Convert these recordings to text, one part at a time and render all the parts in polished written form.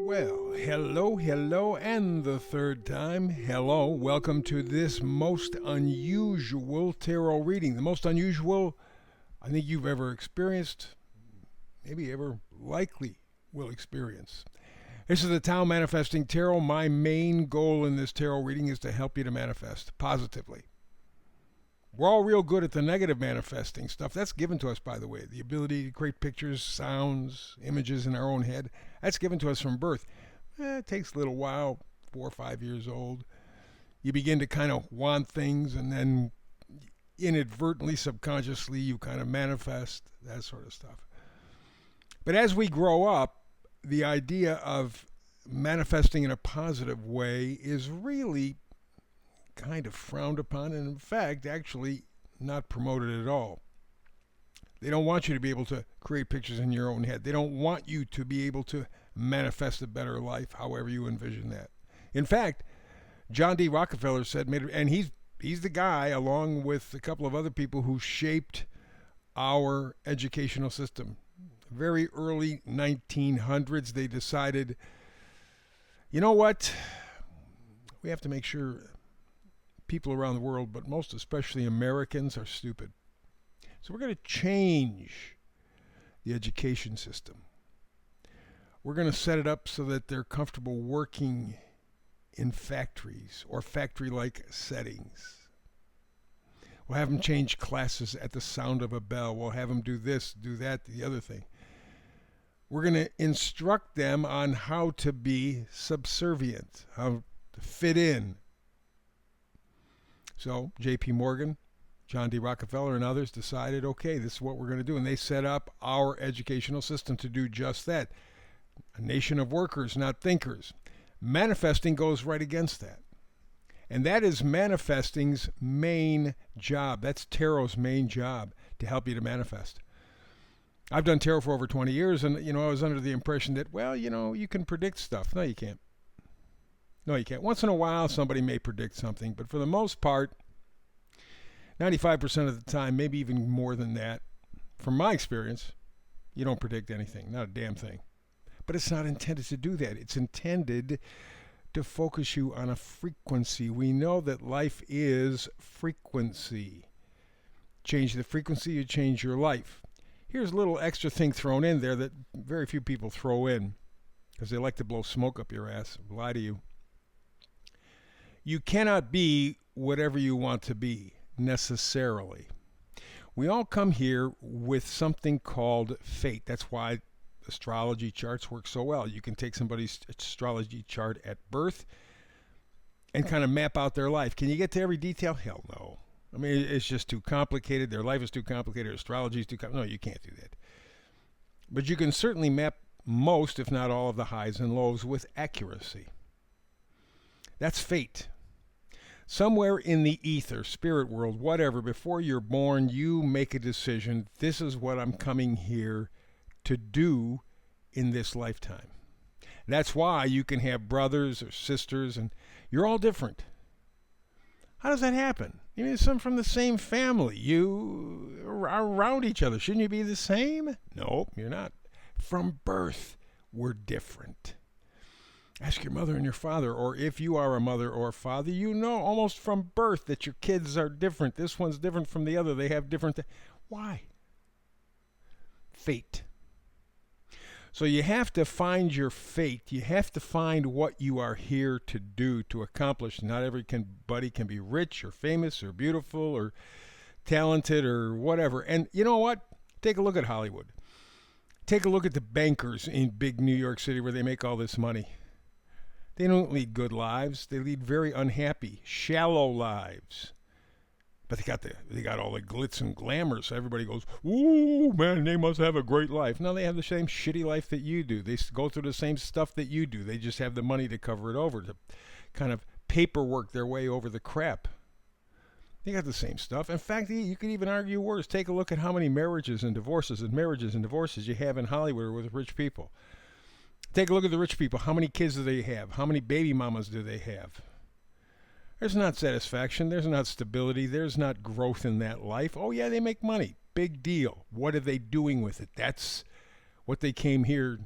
Well, hello, and the third time, hello. Welcome to this most unusual tarot reading. The most unusual I think you've ever experienced, maybe ever likely will experience. This is the Tao Manifesting Tarot. My main goal in this tarot reading is to help you to manifest positively. We're all real good at the negative manifesting stuff. That's given to us, by the way. The ability to create pictures, sounds, images in our own head. That's given to us from birth. It takes a little while, 4 or 5 years old. You begin to kind of want things, and then inadvertently, subconsciously, you kind of manifest, that sort of stuff. But as we grow up, the idea of manifesting in a positive way is really kind of frowned upon, and in fact actually not promoted at all. They don't want you to be able to create pictures in your own head. They don't want you to be able to manifest a better life however you envision that. In fact, John D. Rockefeller said, and he's the guy along with a couple of other people who shaped our educational system. Very early 1900s, they decided, you know what, we have to make sure people around the world, but most especially Americans, are stupid. So we're going to change the education system. We're going to set it up so that they're comfortable working in factories or factory-like settings. We'll have them change classes at the sound of a bell. We'll have them do this, do that, the other thing. We're going to instruct them on how to be subservient, how to fit in. So J.P. Morgan, John D. Rockefeller, and others decided, okay, this is what we're going to do. And they set up our educational system to do just that. A nation of workers, not thinkers. Manifesting goes right against that. And that is manifesting's main job. That's tarot's main job, to help you to manifest. I've done tarot for over 20 years, and, I was under the impression that, you can predict stuff. No, you can't. No, you can't. Once in a while, somebody may predict something, but for the most part, 95% of the time, maybe even more than that, from my experience, you don't predict anything, not a damn thing. But it's not intended to do that. It's intended to focus you on a frequency. We know that life is frequency. Change the frequency, you change your life. Here's a little extra thing thrown in there that very few people throw in because they like to blow smoke up your ass, lie to you. You cannot be whatever you want to be, necessarily. We all come here with something called fate. That's why astrology charts work so well. You can take somebody's astrology chart at birth and kind of map out their life. Can you get to every detail? Hell no. I mean, it's just too complicated. Their life is too complicated. Astrology is too complicated. No, you can't do that. But you can certainly map most, if not all, of the highs and lows with accuracy. That's fate. Somewhere in the ether, spirit world, whatever, before you're born, you make a decision. This is what I'm coming here to do in this lifetime. That's why you can have brothers or sisters, and you're all different. How does that happen? You mean, some from the same family. You are around each other. Shouldn't you be the same? Nope, you're not. From birth, we're different. Ask your mother and your father, or if you are a mother or a father, you know almost from birth that your kids are different. This one's different from the other. They have different... Why? Fate. So you have to find your fate. You have to find what you are here to do, to accomplish. Not everybody can be rich or famous or beautiful or talented or whatever. And you know what? Take a look at Hollywood. Take a look at the bankers in big New York City where they make all this money. They don't lead good lives. They lead very unhappy, shallow lives. But they got all the glitz and glamour, so everybody goes, ooh, man, they must have a great life. No, they have the same shitty life that you do. They go through the same stuff that you do. They just have the money to cover it over, to kind of paperwork their way over the crap. They got the same stuff. In fact, you could even argue worse. Take a look at how many marriages and divorces you have in Hollywood with rich people. Take a look at the rich people. How many kids do they have? How many baby mamas do they have? There's not satisfaction. There's not stability. There's not growth in that life. Oh, yeah, they make money. Big deal. What are they doing with it? That's what they came here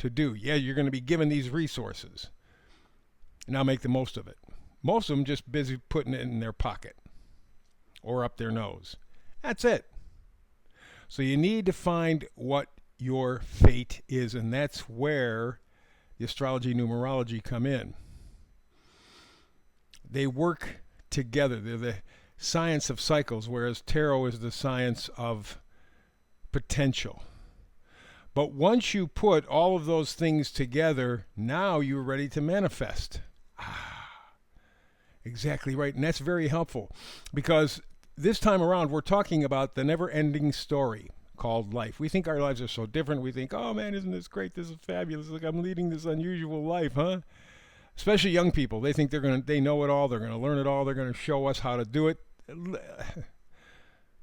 to do. Yeah, you're going to be given these resources. Now make the most of it. Most of them just busy putting it in their pocket or up their nose. That's it. So you need to find what your fate is, and that's where the astrology numerology come in. They work together. They're the science of cycles, whereas tarot is the science of potential. But once you put all of those things together, now you're ready to manifest. Exactly right. And that's very helpful, because this time around we're talking about the never-ending story called life. We think our lives are so different. We think, oh man, isn't this great? This is fabulous. Like, I'm leading this unusual life, huh? Especially young people. They think they know it all. They're going to learn it all. They're going to show us how to do it.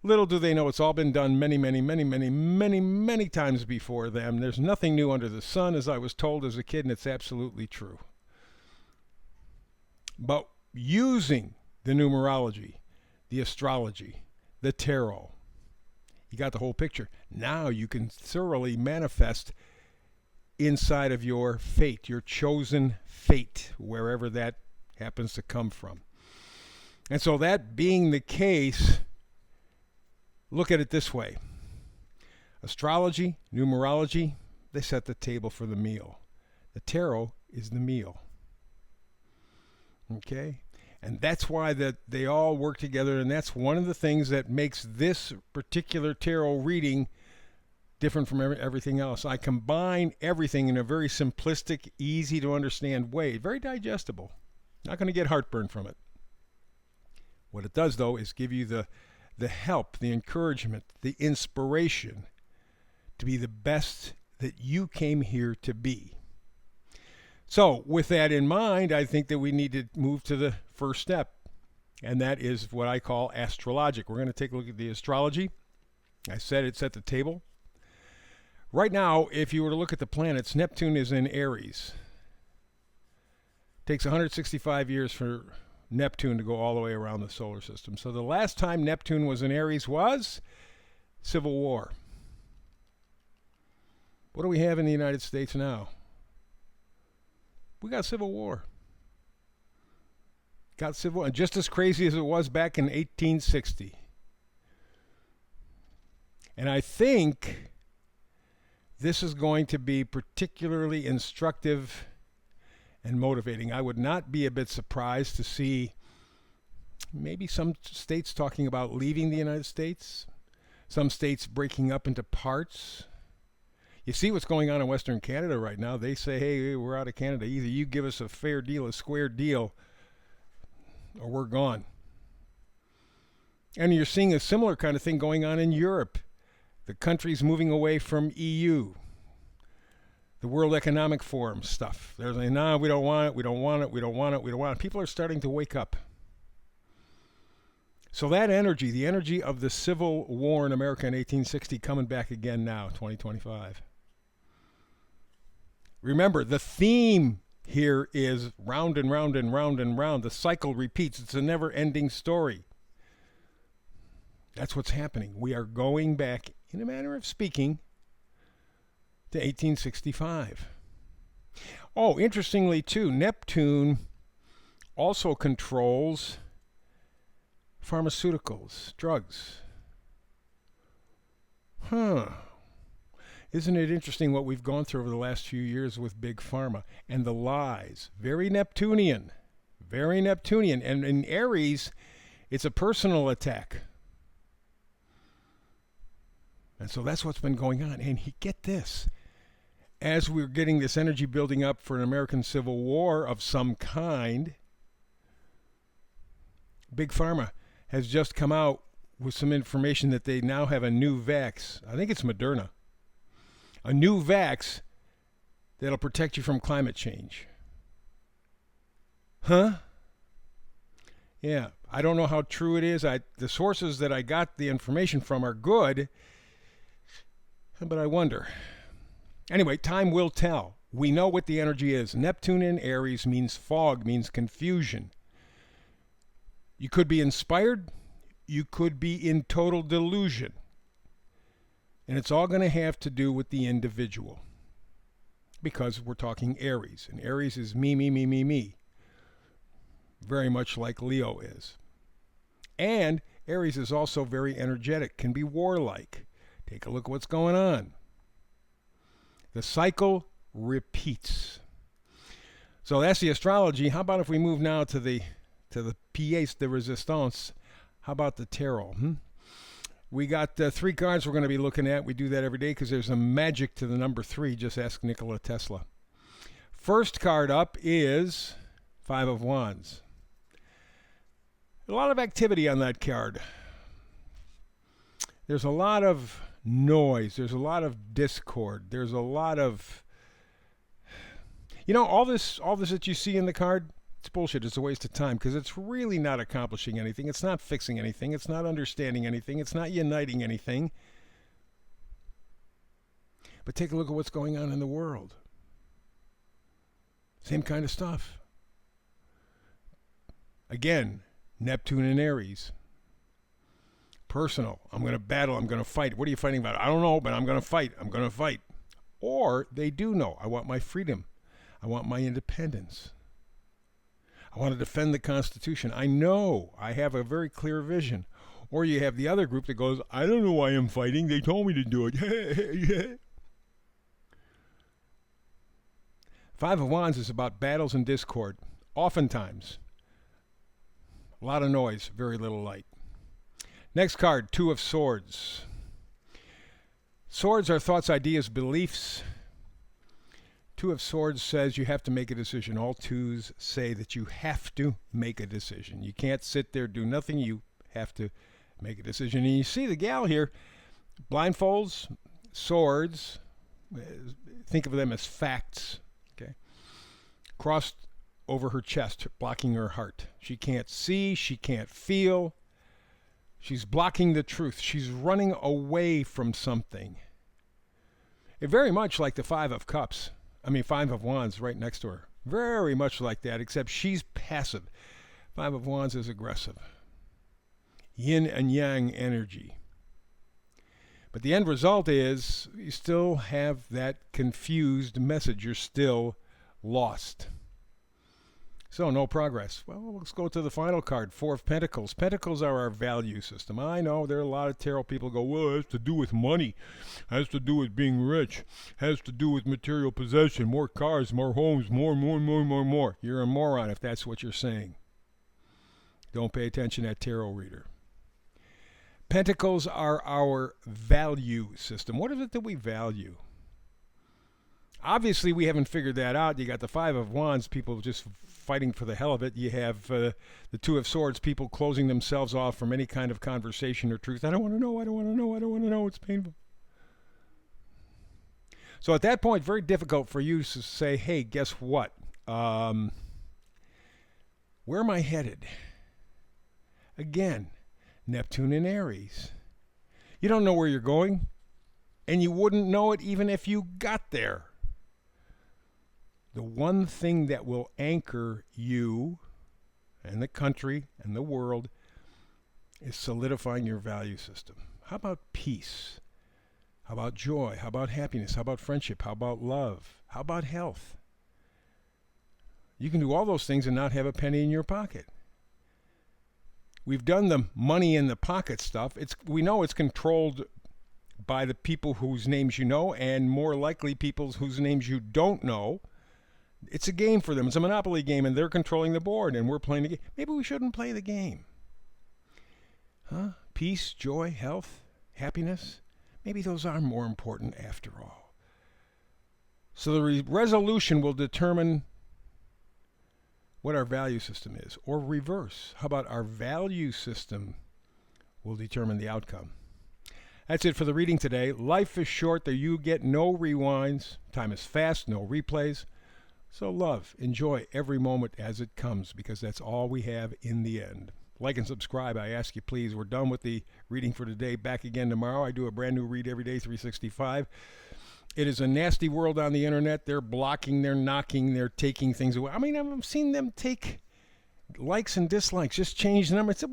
Little do they know it's all been done many, many, many, many, many, many times before them. There's nothing new under the sun, as I was told as a kid, and it's absolutely true. But using the numerology, the astrology, the tarot, you got the whole picture. Now you can thoroughly manifest inside of your fate, your chosen fate, wherever that happens to come from. And so that being the case, look at it this way. Astrology, numerology, they set the table for the meal. The tarot is the meal. Okay? And that's why they all work together, and that's one of the things that makes this particular tarot reading different from everything else. I combine everything in a very simplistic, easy to understand way, very digestible. Not going to get heartburn from it. What it does, though, is give you the help, the encouragement, the inspiration to be the best that you came here to be. So with that in mind, I think that we need to move to the first step, and that is what I call astrologic. We're going to take a look at the astrology. I said it's at the table. Right now, if you were to look at the planets, Neptune is in Aries. It takes 165 years for Neptune to go all the way around the solar system. So the last time Neptune was in Aries was Civil War. What do we have in the United States now? We got Civil War. Got Civil War, just as crazy as it was back in 1860. And I think this is going to be particularly instructive and motivating. I would not be a bit surprised to see maybe some states talking about leaving the United States, some states breaking up into parts. You see what's going on in Western Canada right now. They say, hey, we're out of Canada. Either you give us a fair deal, a square deal, or we're gone. And you're seeing a similar kind of thing going on in Europe. The countries moving away from EU. The World Economic Forum stuff. They're saying, no, we don't want it, we don't want it, we don't want it, we don't want it. People are starting to wake up. So that energy, the energy of the Civil War in America in 1860, coming back again now, 2025. Remember, the theme here is round and round and round and round. The cycle repeats. It's a never-ending story. That's what's happening. We are going back, in a manner of speaking, to 1865. Oh, interestingly, too, Neptune also controls pharmaceuticals, drugs. Isn't it interesting what we've gone through over the last few years with Big Pharma and the lies? Very Neptunian. Very Neptunian. And in Aries, it's a personal attack. And so that's what's been going on. And get this. As we're getting this energy building up for an American Civil War of some kind, Big Pharma has just come out with some information that they now have a new vax. I think it's Moderna. A new vax that'll protect you from climate change. Huh? Yeah, I don't know how true it is. The sources that I got the information from are good, but I wonder. Anyway, time will tell. We know what the energy is. Neptune in Aries means fog, means confusion. You could be inspired. You could be in total delusion. And it's all going to have to do with the individual. because we're talking Aries. And Aries is me, me, me, me, me. Very much like Leo is. And Aries is also very energetic, can be warlike. Take a look at what's going on. The cycle repeats. So that's the astrology. How about if we move now to the pièce de résistance? How about the tarot? We got 3 cards we're going to be looking at. We do that every day because there's a magic to the number 3. Just ask Nikola Tesla. First card up is 5 of Wands. A lot of activity on that card. There's a lot of noise. There's a lot of discord. There's a lot of... all this that you see in the card, it's bullshit. It's a waste of time because it's really not accomplishing anything. It's not fixing anything. It's not understanding anything. It's not uniting anything. But take a look at what's going on in the world. Same kind of stuff. Again, Neptune and Aries. Personal. I'm going to battle. I'm going to fight. What are you fighting about? I don't know, but I'm going to fight. I'm going to fight. Or they do know. I want my freedom. I want my independence. I want to defend the Constitution. I know. I have a very clear vision. Or you have the other group that goes, I don't know why I'm fighting. They told me to do it. 5 of Wands is about battles and discord. Oftentimes. A lot of noise, very little light. Next card, 2 of Swords. Swords are thoughts, ideas, beliefs. 2 of Swords says you have to make a decision. All 2s say that you have to make a decision. You can't sit there, do nothing. You have to make a decision. And you see the gal here, blindfolds, swords, think of them as facts, okay? Crossed over her chest, blocking her heart. She can't see, she can't feel. She's blocking the truth. She's running away from something. It very much like the 5 of Cups. 5 of Wands right next to her. Very much like that, except she's passive. 5 of Wands is aggressive. Yin and Yang energy. But the end result is you still have that confused message. You're still lost. So, no progress. Well, let's go to the final card, 4 of Pentacles. Pentacles are our value system. I know there are a lot of tarot people go, well, it has to do with money. It has to do with being rich. It has to do with material possession, more cars, more homes, more. You're a moron if that's what you're saying. Don't pay attention to that tarot reader. Pentacles are our value system. What is it that we value? Obviously, we haven't figured that out. You got the 5 of Wands, people just fighting for the hell of it. You have the 2 of Swords, people closing themselves off from any kind of conversation or truth. I don't want to know, I don't want to know, I don't want to know. It's painful. So at that point, very difficult for you to say, hey, guess what? Where am I headed? Again, Neptune and Aries. You don't know where you're going, and you wouldn't know it even if you got there. The one thing that will anchor you and the country and the world is solidifying your value system. How about peace? How about joy? How about happiness? How about friendship? How about love? How about health? You can do all those things and not have a penny in your pocket. We've done the money in the pocket stuff. We know it's controlled by the people whose names you know, and more likely people whose names you don't know. It's a game for them. It's a Monopoly game, and they're controlling the board, and we're playing the game. Maybe we shouldn't play the game. Huh? Peace, joy, health, happiness. Maybe those are more important after all. So the resolution will determine what our value system is, or reverse. How about our value system will determine the outcome? That's it for the reading today. Life is short, that you get no rewinds. Time is fast, no replays. So love, enjoy every moment as it comes, because that's all we have in the end. Like and subscribe, I ask you please. We're done with the reading for today. Back again tomorrow. I do a brand new read every day, 365. It is a nasty world on the internet. They're blocking, they're knocking, they're taking things away. I've seen them take likes and dislikes, just change the number. It's a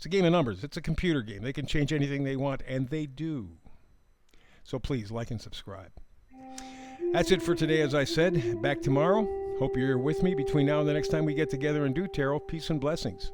game of numbers. It's a computer game. They can change anything they want, and they do. So please, like and subscribe. That's it for today, as I said. Back tomorrow. Hope you're with me between now and the next time we get together and do tarot. Peace and blessings.